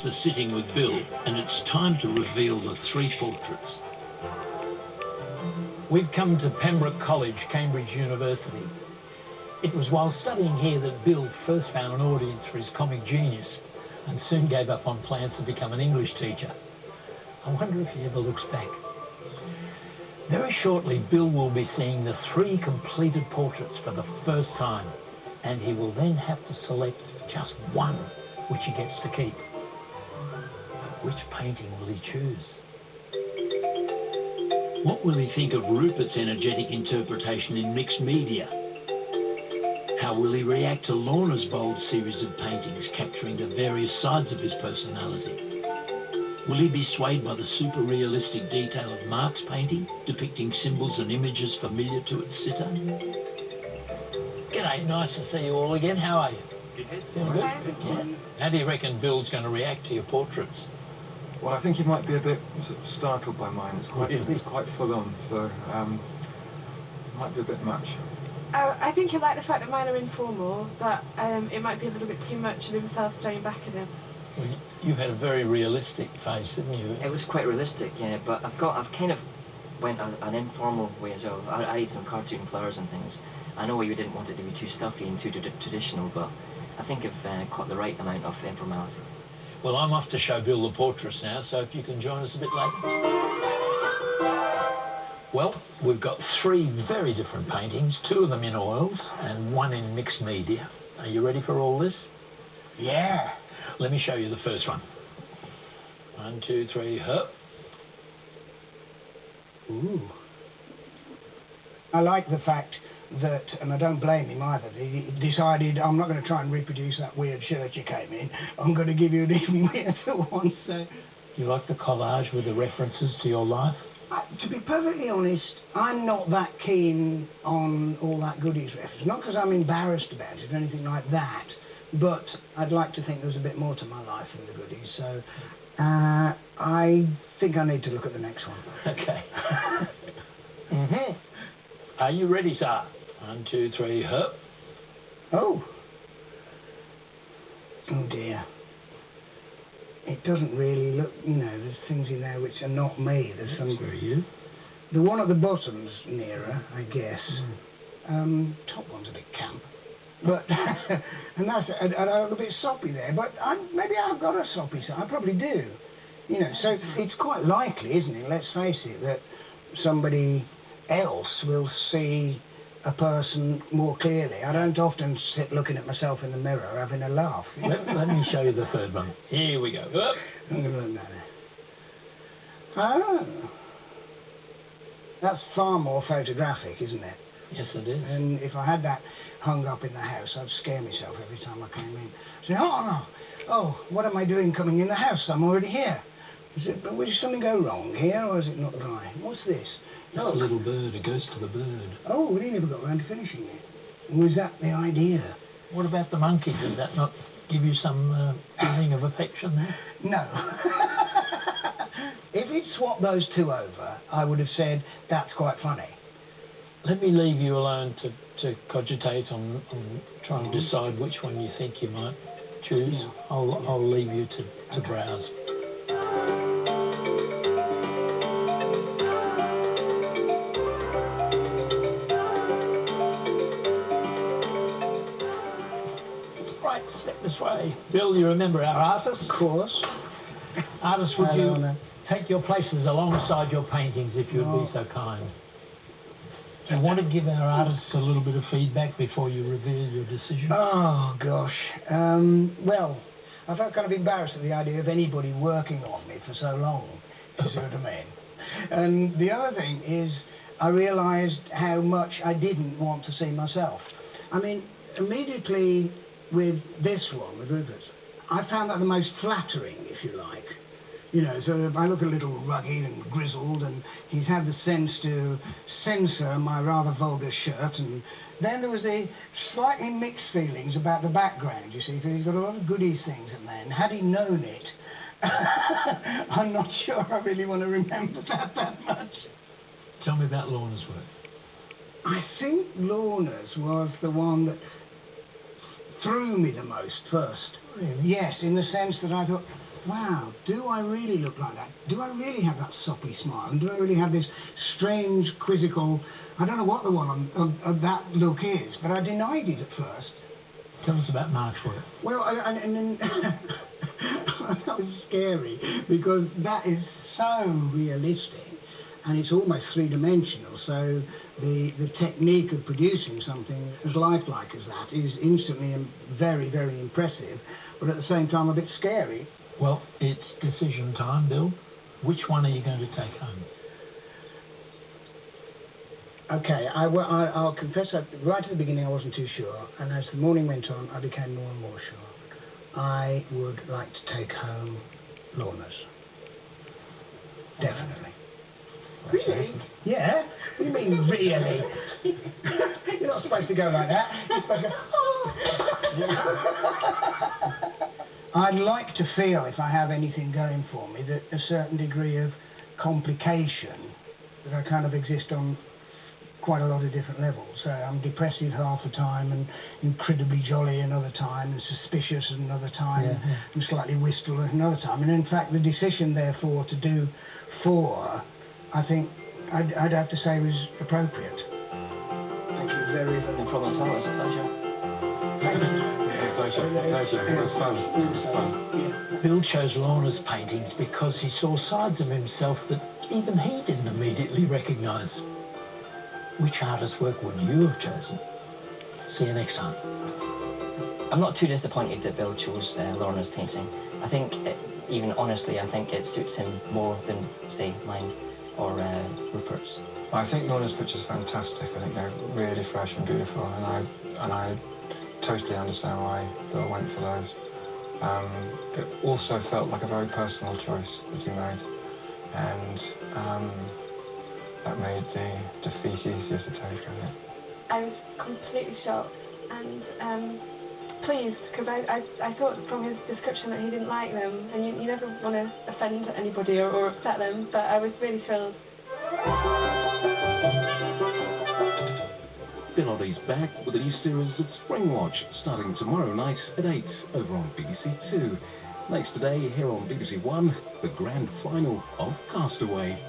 for sitting with Bill, and it's time to reveal the three portraits. We've come to Pembroke College, Cambridge University. It was while studying here that Bill first found an audience for his comic genius and soon gave up on plans to become an English teacher. I wonder if he ever looks back. Very shortly, Bill will be seeing the three completed portraits for the first time, and he will then have to select just one, which he gets to keep. But which painting will he choose? What will he think of Rupert's energetic interpretation in mixed media? How will he react to Lorna's bold series of paintings capturing the various sides of his personality? Will he be swayed by the super-realistic detail of Mark's painting, depicting symbols and images familiar to its sitter? G'day, nice to see you all again. How are you? Feeling good? Yeah. How do you reckon Bill's going to react to your portraits? Well, I think he might be a bit sort of startled by mine. It's quite full on, so it might be a bit much. I think he'll like the fact that mine are informal, but it might be a little bit too much of himself staring back at him. Well, you've had a very realistic face, haven't you? It was quite realistic, yeah, but I've kind of went an informal way as well. I added some cartoon flowers and things. I know you didn't want it to be too stuffy and too traditional, but I think I've caught the right amount of informality. Well, I'm off to show Bill the portraits now, so if you can join us a bit later. Well, we've got three very different paintings, two of them in oils and one in mixed media. Are you ready for all this? Yeah. Let me show you the first one. 1, 2, 3, hup. Ooh. I like the fact that, and I don't blame him either, he decided, I'm not going to try and reproduce that weird shirt you came in, I'm going to give you an even weirder one. So, you like the collage with the references to your life? To be perfectly honest, I'm not that keen on all that goodies reference. Not because I'm embarrassed about it or anything like that, but I'd like to think there was a bit more to my life than the goodies. So I think I need to look at the next one. Okay. Are you ready, sir? 1, 2, 3, hup. Oh. Oh dear. It doesn't really look, there's things in there which are not me. There's some. Where are you? The one at the bottom's nearer, I guess. Top one's a bit camp. But, and that's a little bit soppy there, but maybe I've got a soppy side. I probably do. So it's quite likely, isn't it, let's face it, that somebody else will see a person more clearly. I don't often sit looking at myself in the mirror having a laugh. Let me show you the third one. Here we go. Up. I'm going to look at that. Oh. That's far more photographic, isn't it? Yes, it is. And if I had that hung up in the house, I'd scare myself every time I came in. Say, oh, what am I doing coming in the house? I'm already here. Will something go wrong here, or is it not dry? What's this? It's a little bird. It goes to the bird. Oh, well, he never got around to finishing it. Was that the idea? What about the monkey? Did that not give you some feeling of affection there? No. If he'd swapped those two over, I would have said, that's quite funny. Let me leave you alone to cogitate on trying to decide which one you think you might choose. Yeah. I'll leave you to browse. Right, step this way. Bill, you remember our artist? Of course. Artist, would you take your places alongside your paintings if you would be so kind? Do you want to give our artists a little bit of feedback before you reveal your decision? Oh, gosh. Well, I felt kind of embarrassed at the idea of anybody working on me for so long, if you see what I mean. And the other thing is, I realised how much I didn't want to see myself. I mean, immediately with this one, with Rupert's, I found that the most flattering, if you like. So I look a little rugged and grizzled, and he's had the sense to censor my rather vulgar shirt, and then there was the slightly mixed feelings about the background, you see, because he's got a lot of goodies things in there, and had he known it, I'm not sure I really want to remember that much. Tell me about Lorna's work. I think Lorna's was the one that threw me the most first. Really? Yes, in the sense that I thought, wow, do I really look like that? Do I really have that soppy smile? And do I really have this strange, quizzical, I don't know what the one of that look is, but I denied it at first. Tell us about Mark's work. Well, and then that was scary, because that is so realistic, and it's almost three-dimensional, so the technique of producing something as lifelike as that is instantly and very, very impressive, but at the same time a bit scary. Well, it's decision time, Bill. Which one are you going to take home? Okay, I'll confess that right at the beginning I wasn't too sure, and as the morning went on I became more and more sure. I would like to take home Lorna's. Definitely. Really? Yeah? What do you mean, really? You're not supposed to go like that. You're supposed to go, oh. I'd like to feel, if I have anything going for me, that a certain degree of complication, that I kind of exist on quite a lot of different levels. So I'm depressive half the time and incredibly jolly another time and suspicious another time and slightly wistful another time. And in fact the decision therefore to do 4, I think I'd have to say was appropriate. Thank you very, very much. No problem at all, it's a pleasure. Thank you. Pleasure. It was fun. It was fun. Yeah. Bill chose Lorna's paintings because he saw sides of himself that even he didn't immediately recognise. Which artist's work would you have chosen? See you next time. I'm not too disappointed that Bill chose Lorna's painting. I think, even honestly, I think it suits him more than, say, mine or Rupert's. I think Lorna's pictures are fantastic. I think they're really fresh and beautiful, and I totally understand why Bill went for those. It also felt like a very personal choice that he made, and that made the defeat easier to take, I think. I was completely shocked and pleased, because I thought from his description that he didn't like them, and you never want to offend anybody or upset them, but I was really thrilled. Bill Oddie's back with a new series of Spring Watch, starting tomorrow night at 8 over on BBC 2. Next today, here on BBC 1, the grand final of Castaway.